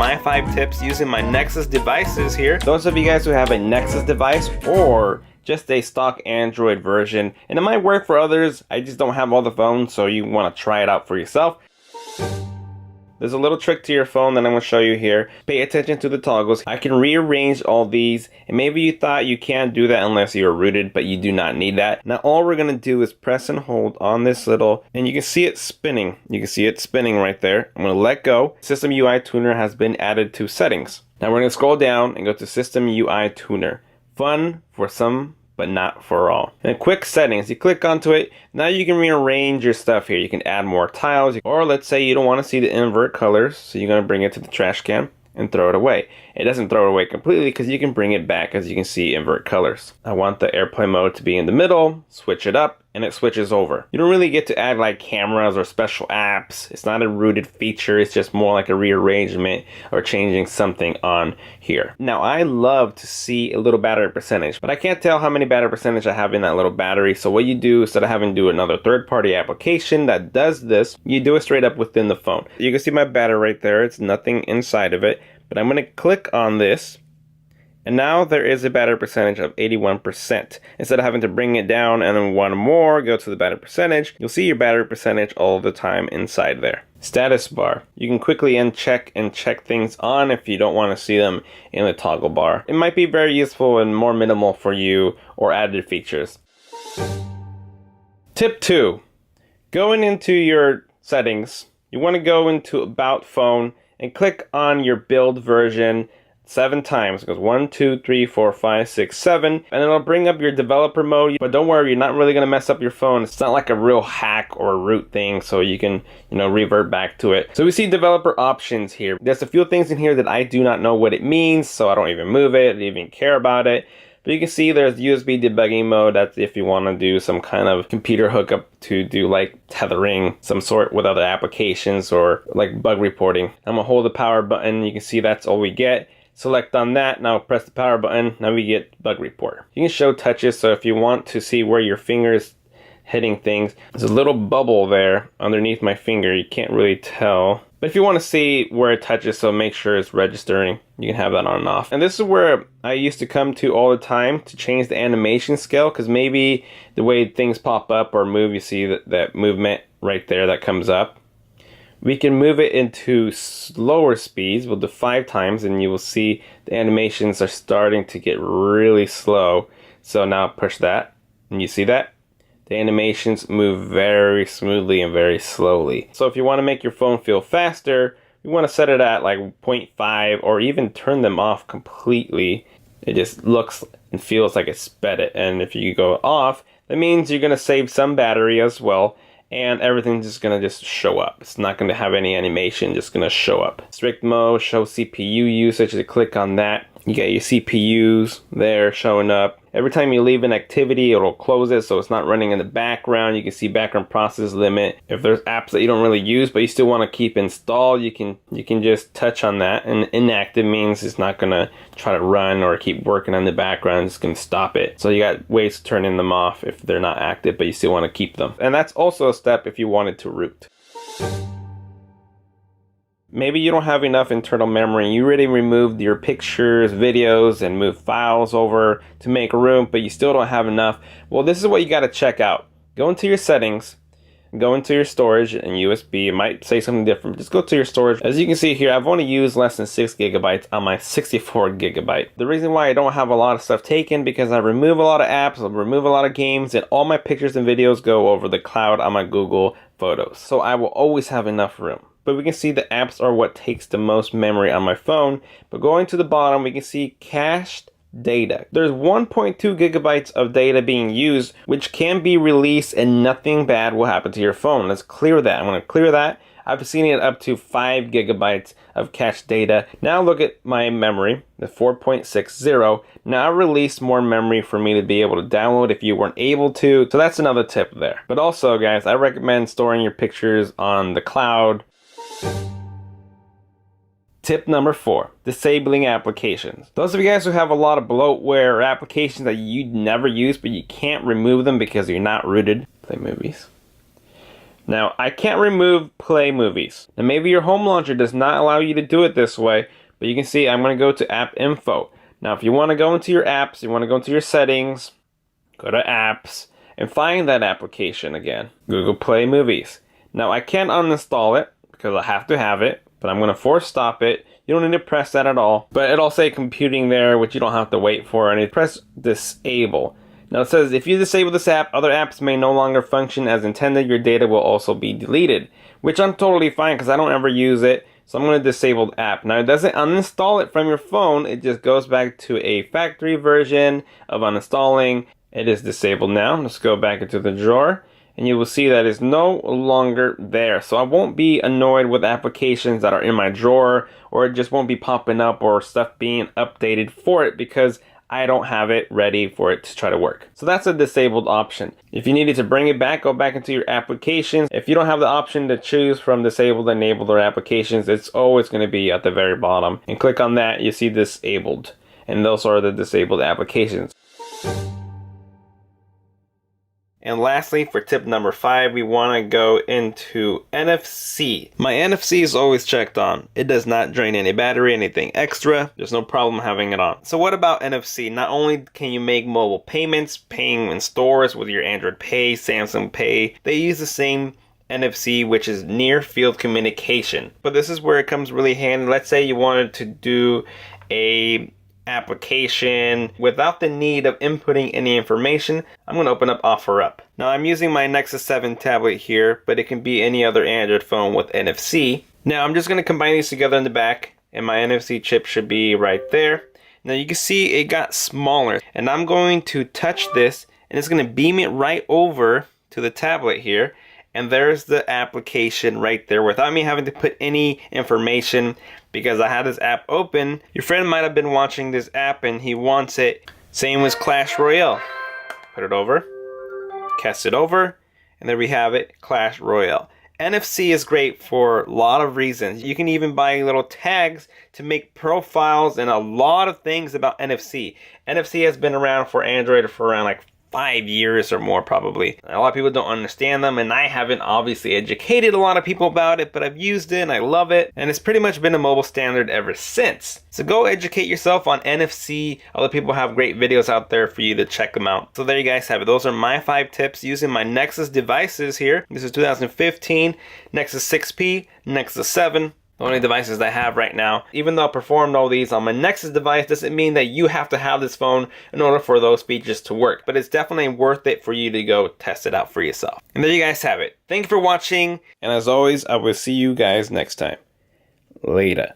my 5 tips using my Nexus devices here. Those of you guys who have a Nexus device or just a stock Android version, and it might work for others, I just don't have all the phones, so you want to try it out for yourself. There's a little trick to your phone that I'm going to show you here. Pay attention to the toggles. I can rearrange all these, and maybe you thought you can't do that unless you're rooted, but you do not need that. Now all we're going to do is press and hold on this little, and you can see it spinning. You can see it spinning right there. I'm going to let go. System UI Tuner has been added to settings. Now we're going to scroll down and go to System UI Tuner. Fun for some, but not for all. And quick settings, you click onto it. Now you can rearrange your stuff here. You can add more tiles, or let's say you don't want to see the invert colors, so you're going to bring it to the trash can and throw it away. It doesn't throw it away completely because you can bring it back, as you can see, invert colors. I want the airplane mode to be in the middle, switch it up, and it switches over. You don't really get to add like cameras or special apps. It's not a rooted feature, it's just more like a rearrangement or changing something on here. Now I love to see a little battery percentage, but I can't tell how many battery percentage I have in that little battery. So what you do, instead of having to do another third-party application that does this, you do it straight up within the phone. You can see my battery right there, it's nothing inside of it, but I'm gonna click on this, and now there is a battery percentage of 81%. Instead of having to bring it down and then one more, go to the battery percentage, you'll see your battery percentage all the time inside there. Status bar. You can quickly uncheck and check things on if you don't want to see them in the toggle bar. It might be very useful and more minimal for you, or added features. Tip 2. Going into your settings, you want to go into About Phone and click on your build version 7 times. It goes 1, 2, 3, 4, 5, 6, 7, and it'll bring up your developer mode. But don't worry, you're not really going to mess up your phone. It's not like a real hack or a root thing, so you can, revert back to it. So we see developer options here. There's a few things in here that I do not know what it means, so I don't even move it, I don't even care about it. But you can see there's USB debugging mode. That's if you want to do some kind of computer hookup to do like tethering some sort with other applications, or like bug reporting. I'm gonna hold the power button. You can see that's all we get. Select on that, now press the power button, now we get bug report. You can show touches, so if you want to see where your finger is hitting things, there's a little bubble there underneath my finger, you can't really tell. But if you want to see where it touches, so make sure it's registering, you can have that on and off. And this is where I used to come to all the time to change the animation scale, because maybe the way things pop up or move, you see that movement right there that comes up. We can move it into slower speeds. We'll do 5 times and you will see the animations are starting to get really slow. So now push that and you see that? The animations move very smoothly and very slowly. So if you want to make your phone feel faster, you want to set it at like 0.5 or even turn them off completely. It just looks and feels like it sped it. And if you go off, that means you're going to save some battery as well. And everything's just going to just show up. It's not going to have any animation, just going to show up. Strict mode, show CPU usage. You click on that. You got your CPUs there showing up. Every time you leave an activity, it'll close it so it's not running in the background. You can see background process limit. If there's apps that you don't really use but you still want to keep installed, you can just touch on that. And inactive means it's not going to try to run or keep working on the background. It's going to stop it. So you got ways to turn them off if they're not active but you still want to keep them. And that's also a step if you wanted to root. Maybe you don't have enough internal memory. You already removed your pictures, videos, and moved files over to make room, but you still don't have enough. Well, this is what you got to check out. Go into your settings, go into your storage and USB. It might say something different. Just go to your storage. As you can see here, I've only used less than 6 gigabytes on my 64 gigabyte. The reason why I don't have a lot of stuff taken, because I remove a lot of apps, I remove a lot of games, and all my pictures and videos go over the cloud on my Google Photos. So I will always have enough room. But we can see the apps are what takes the most memory on my phone. But going to the bottom, we can see cached data. There's 1.2 gigabytes of data being used, which can be released and nothing bad will happen to your phone. Let's clear that. I'm going to clear that. I've seen it up to 5 gigabytes of cached data. Now look at my memory, the 4.60. Now I released more memory for me to be able to download if you weren't able to. So that's another tip there. But also, guys, I recommend storing your pictures on the cloud. Tip number 4, disabling applications. Those of you guys who have a lot of bloatware or applications that you never use but you can't remove them because you're not rooted. Play movies. Now, I can't remove Play Movies. Now, maybe your home launcher does not allow you to do it this way, But you can see I'm going to go to app info. Now if you want to go into your apps, you want to go into your settings, go to apps, and find that application again, Google Play Movies. Now I can't uninstall it because I have to have it, but I'm going to force stop it. You don't need to press that at all, but it'll say computing there, which you don't have to wait for, and you press disable. Now it says if you disable this app, other apps may no longer function as intended. Your data will also be deleted, which I'm totally fine because I don't ever use it. So I'm going to disable the app. Now it doesn't uninstall it from your phone. It just goes back to a factory version of uninstalling. It is disabled now. Let's go back into the drawer and you will see that it's no longer there. So I won't be annoyed with applications that are in my drawer, or it just won't be popping up or stuff being updated for it because I don't have it ready for it to try to work. So that's a disabled option. If you needed to bring it back, go back into your applications. If you don't have the option to choose from disabled, enabled, or applications, it's always going to be at the very bottom. And click on that, you see disabled. And those are the disabled applications. And lastly, for tip number 5, we want to go into NFC. My NFC is always checked on. It does not drain any battery, anything extra. There's no problem having it on. So what about NFC? Not only can you make mobile payments, paying in stores with your Android Pay, Samsung Pay, they use the same NFC, which is near field communication. But this is where it comes really handy. Let's say you wanted to do a application without the need of inputting any information. I'm going to open up OfferUp. Now I'm using my Nexus 7 tablet here, but it can be any other Android phone with NFC. Now I'm just going to combine these together in the back, and my NFC chip should be right there. Now you can see it got smaller, and I'm going to touch this and it's going to beam it right over to the tablet here. And there's the application right there without me having to put any information, because I had this app open. Your friend might have been watching this app and he wants it. Same as Clash Royale. Put it over, cast it over, and there we have it, Clash Royale. NFC is great for a lot of reasons. You can even buy little tags to make profiles and a lot of things about NFC. NFC has been around for Android for around like 5 years or more probably. A lot of people don't understand them, and I haven't obviously educated a lot of people about it, but I've used it and I love it, and it's pretty much been a mobile standard ever since. So go educate yourself on NFC. Other people have great videos out there for you to check them out. So there you guys have it. Those are my 5 tips using my Nexus devices here. This is 2015 Nexus 6P, Nexus 7. The only devices that I have right now. Even though I performed all these on my Nexus device, doesn't mean that you have to have this phone in order for those features to work. But it's definitely worth it for you to go test it out for yourself. And there you guys have it. Thank you for watching. And as always, I will see you guys next time. Later.